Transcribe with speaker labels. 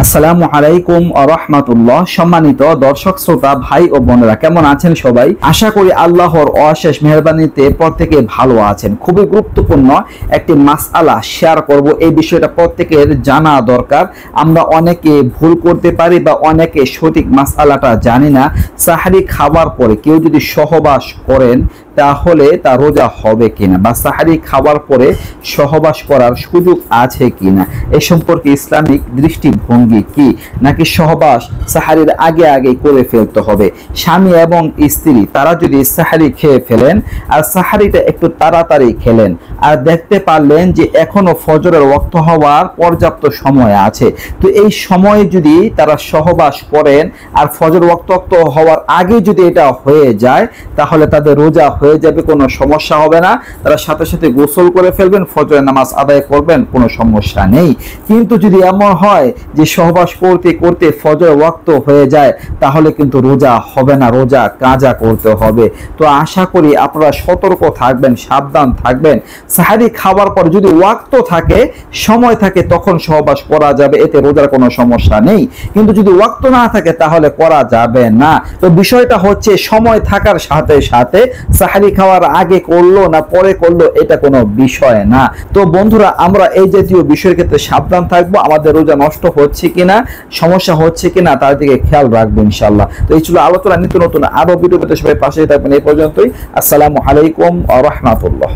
Speaker 1: আসসালামু আলাইকুম ওয়া রাহমাতুল্লাহ। সম্মানিত দর্শক শ্রোতা ভাই ও বোনেরা, কেমন আছেন সবাই? আশা করি আল্লাহর অশেষ মেহেরবানিতে প্রত্যেকে ভালো আছেন। খুবই গুরুত্বপূর্ণ একটি মাসআলা শেয়ার করব। এই বিষয়টা প্রত্যেকের জানা দরকার। আমরা অনেকে ভুল করতে পারি বা অনেকে সঠিক মাসআলাটা জানি না। সাহরি খাবার পরে কেউ যদি সহবাস করেন তাহলে তা রোজা হবে কিনা, বা সাহারি খাবার পরে সহবাস করার সুযোগ আছে কিনা, এ সম্পর্কে ইসলামিক দৃষ্টিভঙ্গি কি, নাকি সহবাস সাহারির আগে আগে করে ফেলতে হবে। স্বামী এবং স্ত্রী তারা যদি সাহারি খেয়ে ফেলেন আর সাহারিটা একটু তাড়াতাড়ি খেলেন আর দেখতে পারলেন যে এখনো ফজরের ওয়াক্ত হওয়ার পর্যাপ্ত সময় আছে, তো এই সময়ে যদি তারা সহবাস করেন আর ফজর ওয়াক্ত হওয়ার আগে যদি এটা হয়ে যায় তাহলে তাদের রোজা হয়ে যাবে, কোনো সমস্যা হবে না। তারা সাথে সাথে গোসল করে ফেলবেন, ফজরের নামাজ আদায় করবেন, কোনো সমস্যা নেই। কিন্তু যদি এমন হয় যে সহবাস করতে করতে ফজর ওয়াক্ত হয়ে যায় তাহলে কিন্তু রোজা হবে না, রোজা কাজা করতে হবে। তো আশা করি আপনারা সতর্ক থাকবেন, সাবধান থাকবেন। সাহারি খাবার পর যদি ওয়াক্ত থাকে, সময় থাকে, তখন সহবাস করা যাবে, এতে রোজার কোনো সমস্যা নেই। কিন্তু যদি ওয়াক্ত না থাকে তাহলে করা যাবে না। তো বিষয়টা হচ্ছে সময় থাকার সাথে সাথে সাহারি খাওয়ার আগে করলো না পরে করলো এটা কোনো বিষয় না। তো বন্ধুরা, আমরা এই জাতীয় বিষয়ের ক্ষেত্রে সাবধান থাকবো। আমাদের রোজা নষ্ট হচ্ছে কিনা, সমস্যা হচ্ছে কিনা তার দিকে খেয়াল রাখবো ইনশাআল্লাহ। তো এই ছিল আলোচনা। নিত্য নতুন আরো ভিডিও পেতে সবাই পাশে থাকবেন। এই পর্যন্তই। আসসালামু আলাইকুম ওয়া রাহমাতুল্লাহ।